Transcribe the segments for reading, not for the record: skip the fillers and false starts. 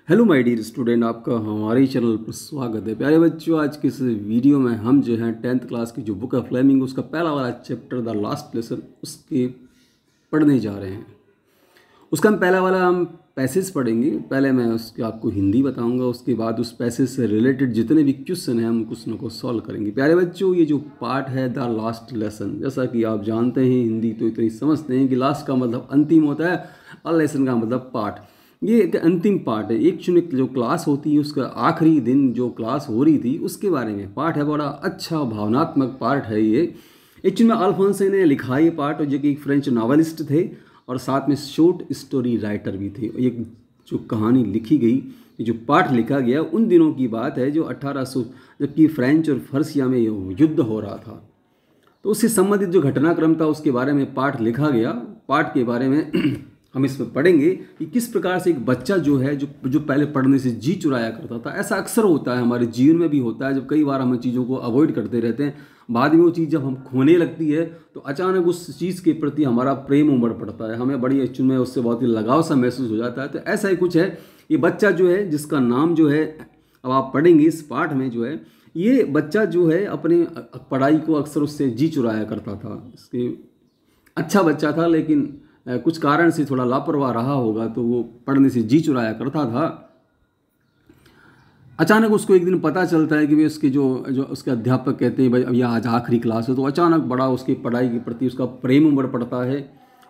Hello my dear student, आपका हमारे channel पर स्वागत है। प्यारे बच्चों, आज के इस वीडियो में हम जो है 10th क्लास की जो बुक है फ्लेमिंग उसका पहला वाला चैप्टर द लास्ट लेसन उसके पढ़ने जा रहे हैं। उसका हम पैसेज पढ़ेंगे। पहले मैं उसके आपको हिंदी बताऊंगा, उसके बाद उस पैसेज से रिलेटेड जितने भी क्वेश्चन हैं हम क्वेश्चनों को सॉल्व करेंगे। प्यारे बच्चों, ये जो पार्ट है द लास्ट लेसन, जैसा कि आप जानते हैं हिंदी तो इतनी समझते हैं कि लास्ट का मतलब अंतिम होता है और लेसन का मतलब पार्ट। ये एक अंतिम पार्ट है। एक जो क्लास होती है उसका आखिरी दिन जो क्लास हो रही थी उसके बारे में पार्ट है। बड़ा अच्छा भावनात्मक पार्ट है ये। एक्चुअली में अल्फोंसे ने लिखा ये पार्ट, जो कि एक फ्रेंच नॉवेलिस्ट थे और साथ में शॉर्ट स्टोरी राइटर भी थे। ये जो कहानी लिखी गई, ये जो पार्ट लिखा गया उन दिनों की बात है जो 1800 जबकि फ्रेंच और फर्सिया में युद्ध हो रहा था, तो उससे संबंधित जो घटनाक्रम था उसके बारे में पार्ट लिखा गया। पार्ट के बारे में हम इसमें पढ़ेंगे कि किस प्रकार से एक बच्चा जो है जो पहले पढ़ने से जी चुराया करता था। ऐसा अक्सर होता है, हमारे जीवन में भी होता है। जब कई बार हम चीज़ों को अवॉइड करते रहते हैं, बाद में वो चीज़ जब हम खोने लगती है तो अचानक उस चीज़ के प्रति हमारा प्रेम उमड़ पड़ता है, हमें बड़ी एक्चुअल में उससे बहुत ही लगाव सा महसूस हो जाता है। तो ऐसा ही कुछ है। ये बच्चा जो है, जिसका नाम जो है अब आप पढ़ेंगे इस पाठ में, जो है ये बच्चा जो है अपने पढ़ाई को अक्सर उससे जी चुराया करता था। इसके अच्छा बच्चा था, लेकिन कुछ कारण से थोड़ा लापरवाह रहा होगा तो वो पढ़ने से जी चुराया करता था। अचानक उसको एक दिन पता चलता है कि वे उसके जो उसके अध्यापक कहते हैं भाई अब यह आज आखिरी क्लास है, तो अचानक बड़ा उसकी पढ़ाई के प्रति उसका प्रेम उमड़ पड़ता है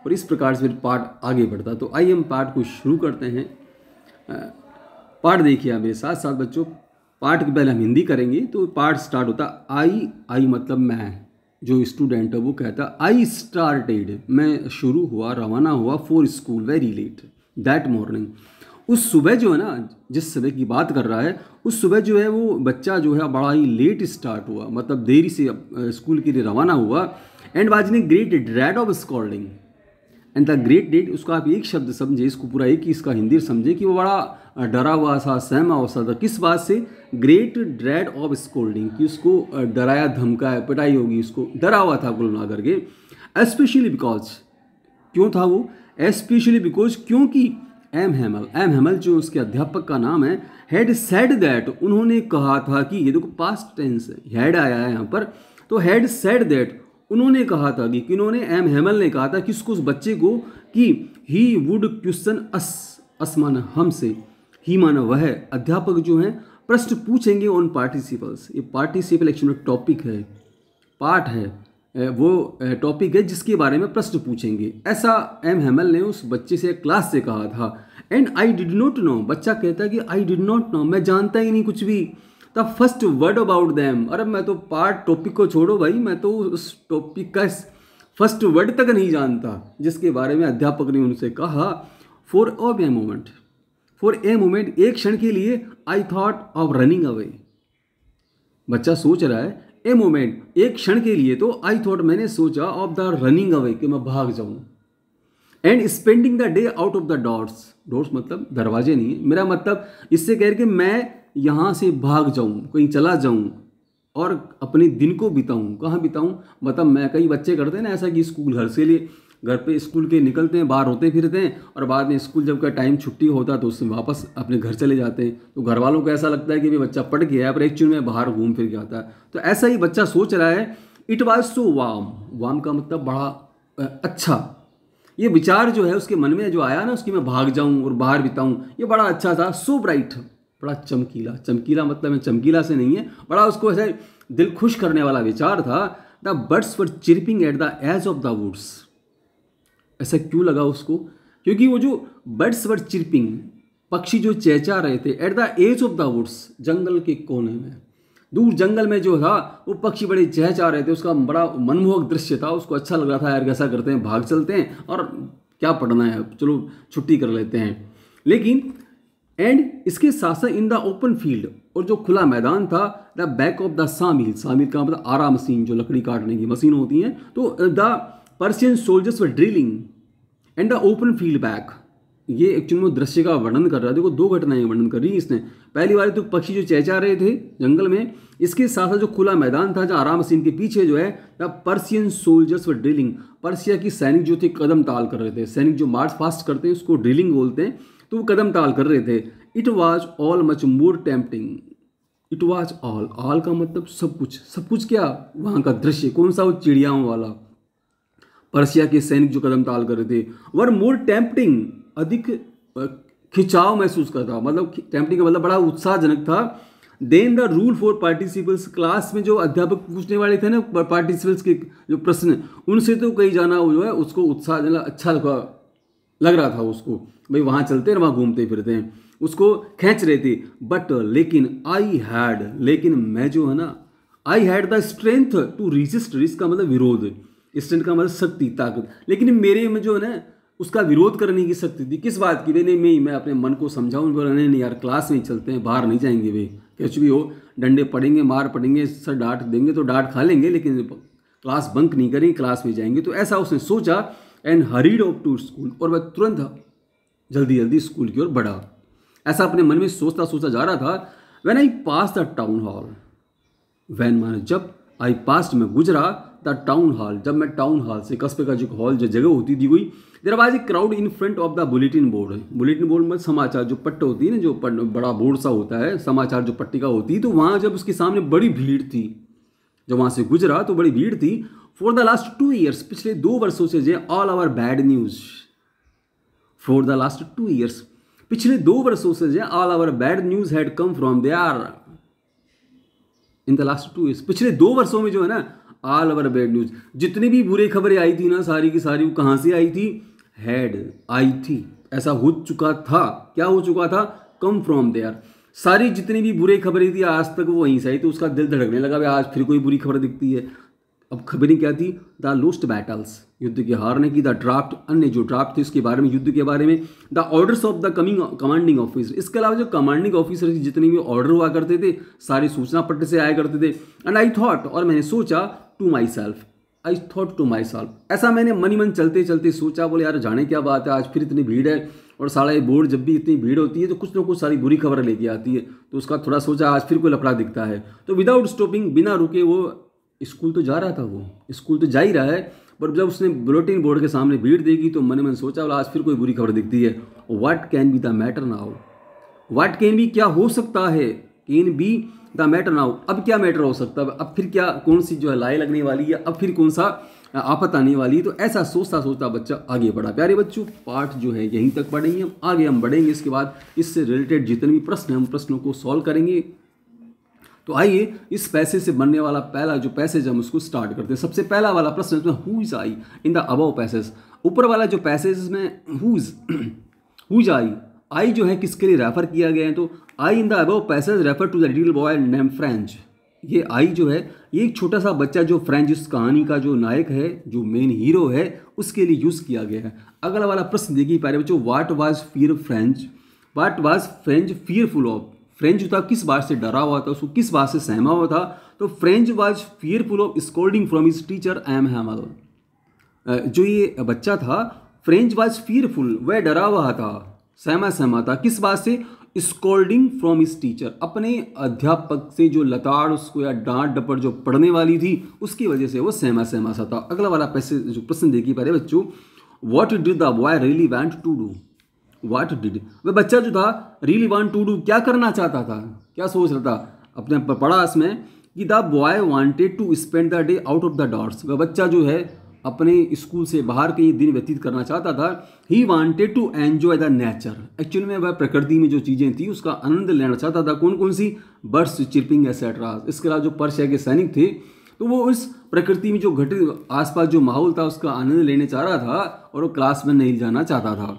और इस प्रकार से फिर पाठ आगे बढ़ता है। तो आइए हम पाठ को शुरू करते हैं। पाठ देखिए आप मेरे साथ साथ बच्चों। पाठ के पहले हम हिंदी करेंगे। तो पाठ स्टार्ट होता आई मतलब मैं, जो स्टूडेंट है वो कहता आई स्टार्टेड, मैं शुरू हुआ, रवाना हुआ, for school very let that morning. उस सुबह जो है ना, जिस सुबह की बात कर रहा है, उस सुबह जो है वो बच्चा जो है बड़ा ही लेट स्टार्ट हुआ, मतलब देरी से स्कूल के लिए रवाना हुआ। And was in great dread of scolding. And the great date, उसको आप एक शब्द समझे, इसको पूरा एक ही इसका हिंदी समझे कि वो बड़ा डरा हुआ सा, सहमा हुआ था। किस बात से? ग्रेट ड्रेड ऑफ स्कोल्डिंग, कि उसको डराया धमकाया, पिटाई होगी, उसको डरा हुआ था कुल मिला करके। एस्पेशली बिकॉज, क्यों था वो? एस्पेशली बिकॉज, क्योंकि एम हेमल जो उसके अध्यापक का नाम है, हैड सेड दैट, उन्होंने कहा था कि, ये देखो पास्ट टेंस है, हैड आया है यहाँ पर, तो हैड सेड दैट, उन्होंने कहा था कि किन्होंने? एम हेमल ने कहा था किसको? उस बच्चे को, कि ही वुड क्वेश्चन अस माना हमसे, ही माना वह, अध्यापक जो है प्रश्न पूछेंगे ऑन पार्टिसिपल्स। ये पार्टिसिपल एक्चुअली टॉपिक है, पार्ट है, वो टॉपिक है जिसके बारे में प्रश्न पूछेंगे। ऐसा एम हेमल ने उस बच्चे से क्लास से कहा था। And I did not know, बच्चा कहता है कि आई डिड नॉट नो, मैं जानता ही नहीं कुछ भी। The first word about them, अरे मैं तो पार्ट टॉपिक को छोड़ो भाई, मैं तो उस टॉपिक का फर्स्ट वर्ड तक नहीं जानता जिसके बारे में अध्यापक ने उनसे कहा। फॉर ए मोमेंट, एक क्षण के लिए, I thought of running away, बच्चा सोच रहा है ए मोमेंट, एक क्षण के लिए, तो आई थॉट, मैंने सोचा, ऑफ द रनिंग अवे, कि मैं भाग जाऊं। And spending the day out of the doors, doors मतलब दरवाजे नहीं है, मेरा मतलब इससे कह के मैं यहाँ से भाग जाऊं, कहीं चला जाऊं और अपने दिन को बिताऊं। कहाँ बिताऊं? मतलब मैं, कई बच्चे करते हैं ना ऐसा कि स्कूल घर से लिए, घर पे स्कूल के निकलते हैं, बाहर होते फिरते हैं और बाद में स्कूल जब का टाइम छुट्टी होता है तो उससे वापस अपने घर चले जाते हैं। तो घर वालों को ऐसा लगता है कि भाई बच्चा पढ़ के आया, पर एक्चुअली में बाहर घूम फिर के आता है। तो ऐसा ही बच्चा सोच रहा है। इट वॉज सो वार्म का मतलब बड़ा अच्छा। ये विचार जो है उसके मन में जो आया ना, उसकी मैं भाग जाऊं और बाहर बिताऊं, ये बड़ा अच्छा था। सो ब्राइट, बड़ा चमकीला, चमकीला मतलब मैं चमकीला से नहीं है, बड़ा उसको ऐसे दिल खुश करने वाला विचार था। The birds were chirping at the edge of the woods, ऐसा क्यों लगा उसको? क्योंकि वो जो बर्ड्स वर चिरपिंग, पक्षी जो चहचहा रहे थे, at the edge of the woods, जंगल के कोने में, दूर जंगल में जो था वो पक्षी बड़े चहचहा रहे थे। उसका बड़ा मनमोहक दृश्य था, उसको अच्छा लग रहा था, यार कैसा करते हैं, भाग चलते हैं और क्या पढ़ना है, चलो छुट्टी कर लेते हैं। लेकिन एंड इसके साथ साथ इन द ओपन फील्ड, और जो खुला मैदान था, द बैक ऑफ द सामिल, सामिल का मतलब आरा मशीन, जो लकड़ी काटने की मशीन होती हैं, तो the Persian soldiers were drilling and the open field back. ये एक्चुअली में दृश्य का वर्णन कर रहा है। देखो दो घटनाएं वर्णन कर रही है इसने। पहली बार तो पक्षी जो चहचहा रहे थे जंगल में, इसके साथ साथ जो खुला मैदान था जहाँ आराम मशीन के पीछे जो है the Persian soldiers were drilling, Persia की सैनिक जो थे कदम ताल कर रहे थे। सैनिक जो मार्च फास्ट करते हैं उसको ड्रिलिंग बोलते हैं। तो वो कदम ताल कर रहे थे। It was all much more tempting. It was all का मतलब सब कुछ, सब कुछ क्या, वहाँ का दृश्य कौन सा, वो चिड़ियाओं वाला। पर्शिया के सैनिक जो कदम ताल कर रहे थे, वर मोर टेम्पटिंग, अधिक खिंचाव महसूस करता, मतलब टेम्पटिंग का मतलब बड़ा उत्साहजनक था। Then the rule for participles, class में जो अध्यापक पूछने वाले थे ना पार्टिसिपल्स के जो प्रश्न, उनसे तो कहीं जाना जो है उसको उत्साहजनक अच्छा लग रहा था उसको, भाई वहाँ चलते हैं वहाँ घूमते फिरते हैं, उसको खींच रहे थे। बट लेकिन लेकिन मैं जो है ना, I had the strength to resist, इसका मतलब विरोध, स्ट्रेंथ का मतलब शक्ति, ताकत, लेकिन मेरे में जो है ना उसका विरोध करने की शक्ति थी। किस बात की? नहीं, मैं अपने मन को समझाऊं, बोला नहीं यार क्लास में ही चलते हैं, बाहर नहीं जाएंगे भाई, कुछ भी हो, डंडे पड़ेंगे, मार पड़ेंगे, सर डांट देंगे तो डांट खा लेंगे, लेकिन क्लास बंक नहीं करेंगे, क्लास में जाएंगे। तो ऐसा उसने सोचा and hurried off to school, और वह तुरंत जल्दी स्कूल की ओर बढ़ा। ऐसा अपने मन में सोचता जा रहा था। When I pass the town hall, when माने जब, आई पास्ट में गुजरा, द टाउन हॉल, जब मैं टाउन हॉल से, कस्बे का जो हॉल जो जगह होती थी कोई, there was a crowd in front of the bulletin board. Bulletin board में समाचार जो पट्ट होती है ना, जो बड़ा बोर्ड सा होता है, समाचार जो पट्टिका होती है, तो वहाँ जब उसके सामने बड़ी भीड़ थी, जब वहाँ से गुजरा तो बड़ी भीड़ थी। फॉर द लास्ट 2 years, पिछले 2 वर्षों से जो all our bad news, for the last 2 years, पिछले 2 वर्षों से जो all our bad news had come from there in the last 2 years, पिछले 2 वर्षों में जो है ना ऑल ओवर बैड न्यूज, जितनी भी बुरी खबरें आई थी ना, सारी की सारी वो कहाँ से आई थी? आई थी, ऐसा हो चुका था। क्या हो चुका था? कम फ्रॉम देयर, सारी जितनी भी बुरी खबरें थी आज तक वो वहीं से आई, तो उसका दिल धड़कने लगा, आज फिर कोई बुरी खबर दिखती है। अब खबरें क्या थी? द लोस्ट बैटल्स, युद्ध के हारने की, द ड्राफ्ट, अन्य जो ड्राफ्ट थे उसके बारे में, युद्ध के बारे में, the orders of the commanding officer, इसके अलावा जो कमांडिंग ऑफिसर जितने भी ऑर्डर हुआ करते थे सारी सूचना पट्ट से आया करते थे। एंड आई थॉट, और मैंने सोचा, टू माई सेल्फ, ऐसा मैंने मन ही मन चलते चलते सोचा, बोले यार जाने क्या बात है, आज फिर इतनी भीड़ है, और साला ये बोर्ड जब भी इतनी भीड़ होती है तो कुछ ना कुछ सारी बुरी खबर लेके आती है, तो उसका थोड़ा सोचा आज फिर कोई लफड़ा दिखता है। तो विदाउट स्टॉपिंग, बिना रुके वो स्कूल तो जा रहा था, वो स्कूल तो जा ही रहा है, पर जब उसने बुलेटिन बोर्ड के सामने भीड़ देखी तो मन सोचा, बोला आज फिर कोई बुरी खबर दिखती है। What can be the matter now, what can be, क्या हो सकता है, can be the matter now, अब क्या मैटर हो सकता है, अब फिर क्या, कौन सी जो है लाई लगने वाली है, अब फिर कौन सा आफत आने वाली है। तो ऐसा सोचता बच्चा आगे बढ़ा। प्यारे बच्चों, पाठ जो है यहीं तक पढ़ेंगे हम, आगे हम बढ़ेंगे, इसके बाद इससे रिलेटेड जितने भी प्रश्न हैं हम प्रश्नों को सॉल्व करेंगे। तो आइए इस पैसेज से बनने वाला पहला जो पैसेज हम उसको स्टार्ट करते हैं। सबसे पहला वाला प्रश्न इसमें, who is I in the above passage, ऊपर वाला जो पैसेज में हु इज आई जो है किसके लिए रेफर किया गया है? तो I in the above passage refer to the little boy name French. ये आई जो है ये एक छोटा सा बच्चा जो फ्रेंच इस कहानी का जो नायक है, जो मेन हीरो है, उसके लिए यूज किया गया है। अगला वाला प्रश्न देखिए प्यारे बच्चों, what was French fearful of, French था किस बात से डरा हुआ था, उसको किस बात से सहमा हुआ था? तो French was fearful of scolding from his teacher M Hamel. जो ये बच्चा था फ्रेंच वाज फियरफुल, वह डरा हुआ था, सहमा था, किस बात से? स्कोल्डिंग फ्रॉम हिज टीचर, अपने अध्यापक से जो लताड़ उसको या डांट डपट जो पढ़ने वाली थी उसकी वजह से वो सहमा सा था। अगला वाला जो प्रश्न देखिए पहले बच्चों, what did the boy really want to do, what did, वह बच्चा जो था रियली वांट टू डू, क्या करना चाहता था, क्या सोच रहा था? अपने पढ़ा इसमें कि the boy wanted to spend the day out of the doors, वह बच्चा जो है अपने स्कूल से बाहर कहीं दिन व्यतीत करना चाहता था। He wanted to enjoy the nature, actually में वह प्रकृति में जो चीज़ें थी उसका आनंद लेना चाहता था। कौन सी? Birds chirping etcetera. इसके अलावा जो पर्शिया के सैनिक थे तो वो इस प्रकृति में जो घटित आसपास जो माहौल था उसका आनंद लेने चाह रहा था और वो क्लास में नहीं जाना चाहता था।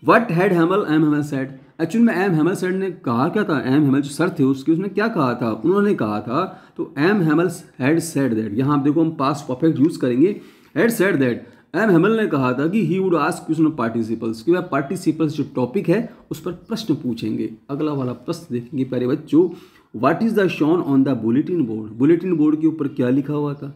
What had M Hamel said, actually में एम हैमल सेड ने कहा क्या था? एम हैमल जो सर थे उसने क्या कहा था? उन्होंने कहा था, तो M Hamel had said that, यहाँ आप देखो हम पास्ट परफेक्ट यूज करेंगे, had said that, M Hamel ने कहा था कि he would ask question of participles, कि वह पार्टिसिपल्स जो टॉपिक है उस पर प्रश्न पूछेंगे। अगला वाला प्रश्न देखेंगे प्यारे बच्चों, what is the shown on the bulletin board, bulletin board के ऊपर क्या लिखा हुआ था?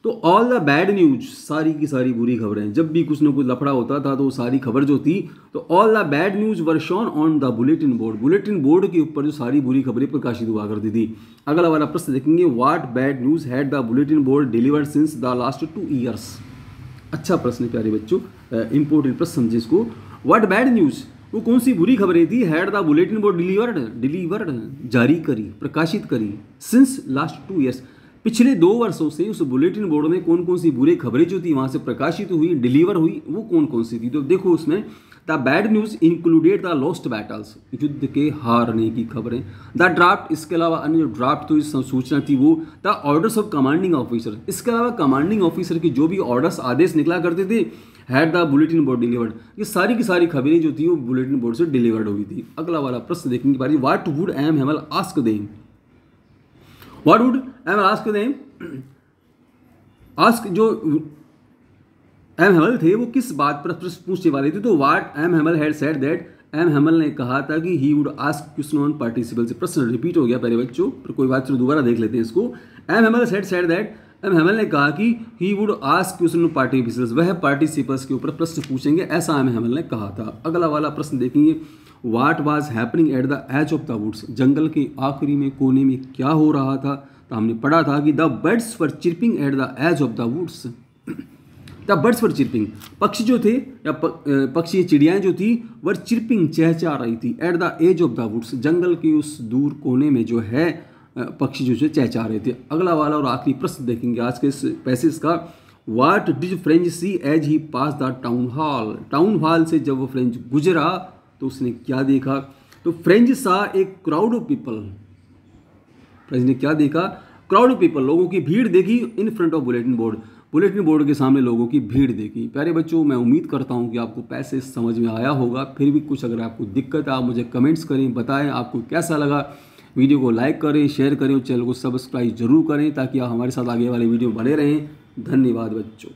तो ऑल द बैड न्यूज, सारी की सारी बुरी खबरें, जब भी कुछ ना कुछ लफड़ा होता था तो सारी खबर जो थी, तो all the bad news were shown on the bulletin board, bulletin board के ऊपर जो सारी बुरी खबरें प्रकाशित हुआ करती थी। अगला वाला प्रश्न देखेंगे, what bad news had the bulletin board delivered since the last 2 years। अच्छा प्रश्न प्यारे बच्चों, इंपॉर्टेंट प्रश्न समझिए इसको। व्हाट बैड न्यूज, वो कौन सी बुरी खबरें थी? Had the bulletin board delivered जारी करी, प्रकाशित करी, सिंस लास्ट 2 ईयर्स, पिछले 2 वर्षों से उस बुलेटिन बोर्ड में कौन कौन सी बुरी खबरें जो थी वहां से प्रकाशित हुई, डिलीवर हुई, वो कौन कौन सी थी? तो देखो उसमें the bad news included the lost battles, युद्ध के हारने की खबरें, द ड्राफ्ट, इसके अलावा अन्य जो ड्राफ्ट तो इस सूचना थी वो, the orders of commanding officer, इसके अलावा कमांडिंग ऑफिसर की जो भी ऑर्डर्स आदेश निकला करते थे, had the bulletin board delivered, ये सारी की सारी खबरें जो थी वो बुलेटिन बोर्ड से डिलीवर्ड हुई थी। अगला वाला प्रश्न देखने की बारी, what would M Hamel ask them, what would M ask them, ask जो एम हेमल थे वो किस बात पर प्रश्न पूछने वाले थे? तो what M Hamel had said that, M Hamel ने कहा था कि he would ask question on participle से, प्रश्न रिपीट हो गया पहले बच्चों, पर कोई बात चलो दोबारा देख लेते हैं इसको। M Hemal said that, M Hamel ने कहा कि he would ask question on participles, वह पार्टिसिपल्स के ऊपर प्रश्न पूछेंगे, ऐसा एम हेमल ने कहा था। अगला वाला प्रश्न देखेंगे, what was happening at the edge of the woods, जंगल के आखिरी में कोने में क्या हो रहा था? तो हमने पढ़ा था कि the birds were chirping at the edge of the woods, the birds were chirping, पक्षी जो थे या पक्षी चिड़ियाएं जो थी वर चिरपिंग, चहचहा रही थी, at the edge of the woods, जंगल के उस दूर कोने में जो है पक्षी जो है चहचहा रहे थे। अगला वाला और आखिरी प्रश्न देखेंगे आज के इस पैसेज का, what did French see as he pass the town hall, town hall से जब वो फ्रेंच गुजरा तो उसने क्या देखा? तो फ्रेंच सा एक क्राउड ऑफ पीपल, फ्रेंच ने क्या देखा? क्राउड ऑफ पीपल, लोगों की भीड़ देखी, इन front of bulletin board, bulletin board के सामने लोगों की भीड़ देखी। प्यारे बच्चों, मैं उम्मीद करता हूं कि आपको पैसेज समझ में आया होगा। फिर भी कुछ अगर आपको दिक्कत है आप मुझे कमेंट्स करें, बताएं आपको कैसा लगा। वीडियो को लाइक करें, शेयर करें और चैनल को सब्सक्राइब जरूर करें ताकि आप हमारे साथ आगे वाले वीडियो बने रहें। धन्यवाद बच्चों।